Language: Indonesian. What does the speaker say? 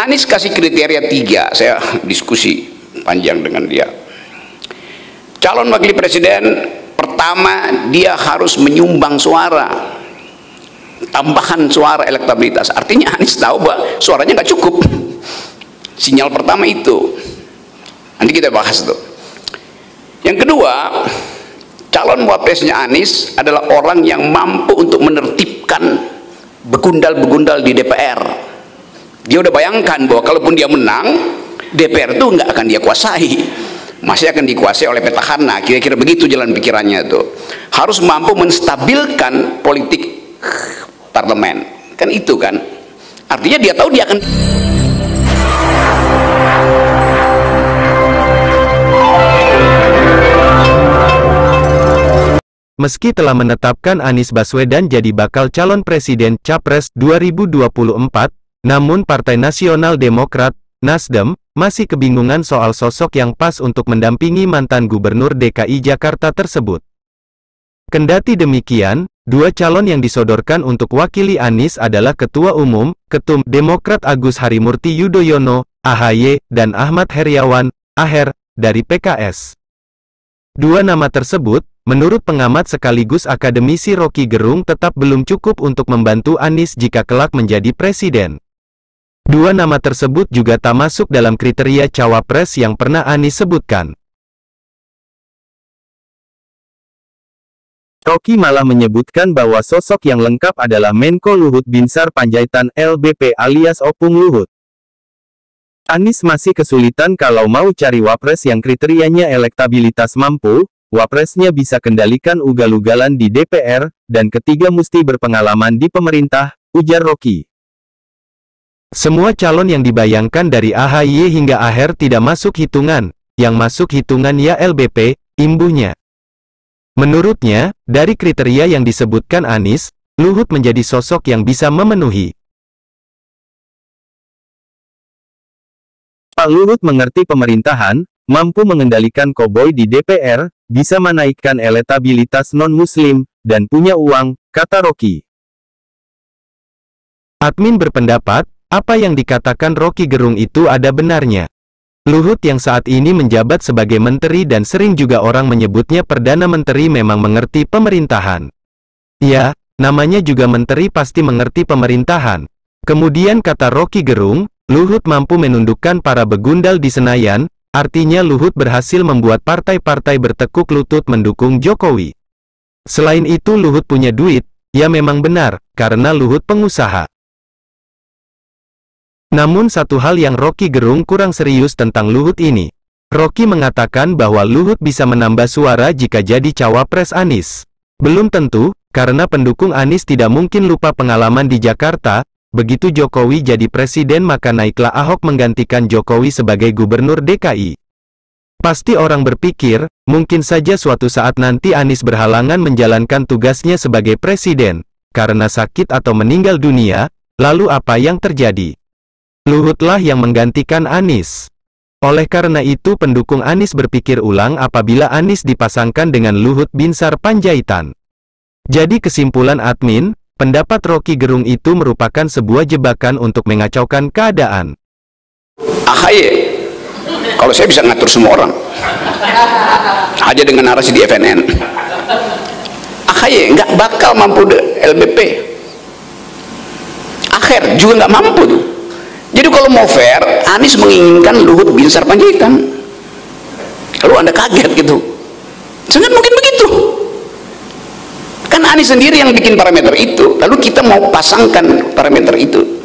Anies kasih kriteria 3, saya diskusi panjang dengan dia. Calon wakil presiden pertama, dia harus menyumbang suara, tambahan suara elektabilitas. Artinya Anies tahu bahwa suaranya nggak cukup. Sinyal pertama itu. Nanti kita bahas tuh. Yang kedua, calon wapresnya Anies adalah orang yang mampu untuk menertibkan begundal-begundal di DPR. Dia udah bayangkan bahwa kalaupun dia menang, DPR itu nggak akan dia kuasai, masih akan dikuasai oleh petahana. Kira-kira begitu jalan pikirannya tuh. Harus mampu menstabilkan politik parlemen, kan itu kan. Artinya dia tahu dia akan. Meski telah menetapkan Anies Baswedan jadi bakal calon presiden Capres 2024, namun Partai Nasional Demokrat, Nasdem, masih kebingungan soal sosok yang pas untuk mendampingi mantan Gubernur DKI Jakarta tersebut. Kendati demikian, dua calon yang disodorkan untuk wakili Anies adalah Ketua Umum, Ketum Demokrat Agus Harimurti Yudhoyono, AHY, dan Ahmad Heriawan, AHER, dari PKS. Dua nama tersebut, menurut pengamat sekaligus akademisi Rocky Gerung, tetap belum cukup untuk membantu Anies jika kelak menjadi presiden. Dua nama tersebut juga tak masuk dalam kriteria cawapres yang pernah Anies sebutkan. Rocky malah menyebutkan bahwa sosok yang lengkap adalah Menko Luhut Binsar Panjaitan LBP alias Opung Luhut. Anies masih kesulitan kalau mau cari wapres yang kriterianya elektabilitas mampu, wapresnya bisa kendalikan ugal-ugalan di DPR, dan ketiga mesti berpengalaman di pemerintah, ujar Rocky. Semua calon yang dibayangkan dari AHY hingga AHER tidak masuk hitungan, yang masuk hitungan ya LBP, imbuhnya. Menurutnya, dari kriteria yang disebutkan Anies, Luhut menjadi sosok yang bisa memenuhi. Pak Luhut mengerti pemerintahan, mampu mengendalikan koboi di DPR, bisa menaikkan elektabilitas non-muslim, dan punya uang, kata Rocky. Admin berpendapat, apa yang dikatakan Rocky Gerung itu ada benarnya. Luhut yang saat ini menjabat sebagai menteri dan sering juga orang menyebutnya Perdana Menteri memang mengerti pemerintahan. Ya, namanya juga menteri pasti mengerti pemerintahan. Kemudian kata Rocky Gerung, Luhut mampu menundukkan para begundal di Senayan, artinya Luhut berhasil membuat partai-partai bertekuk lutut mendukung Jokowi. Selain itu Luhut punya duit, ya memang benar, karena Luhut pengusaha. Namun satu hal yang Rocky Gerung kurang serius tentang Luhut ini. Rocky mengatakan bahwa Luhut bisa menambah suara jika jadi cawapres Anies. Belum tentu, karena pendukung Anies tidak mungkin lupa pengalaman di Jakarta. Begitu Jokowi jadi presiden maka naiklah Ahok menggantikan Jokowi sebagai gubernur DKI. Pasti orang berpikir, mungkin saja suatu saat nanti Anies berhalangan menjalankan tugasnya sebagai presiden, karena sakit atau meninggal dunia, lalu apa yang terjadi? Luhutlah yang menggantikan Anies. Oleh karena itu pendukung Anies berpikir ulang apabila Anies dipasangkan dengan Luhut Binsar Panjaitan. Jadi kesimpulan admin, pendapat Rocky Gerung itu merupakan sebuah jebakan untuk mengacaukan keadaan. AHY, kalau saya bisa ngatur semua orang, aja dengan narasi di FNN. AHY nggak bakal mampu LBP. AHER juga nggak mampu tuh. Jadi kalau mau fair, Anies menginginkan Luhut Binsar Panjaitan. Kalau Anda kaget gitu, sangat mungkin begitu. Kan Anies sendiri yang bikin parameter itu, lalu kita mau pasangkan parameter itu.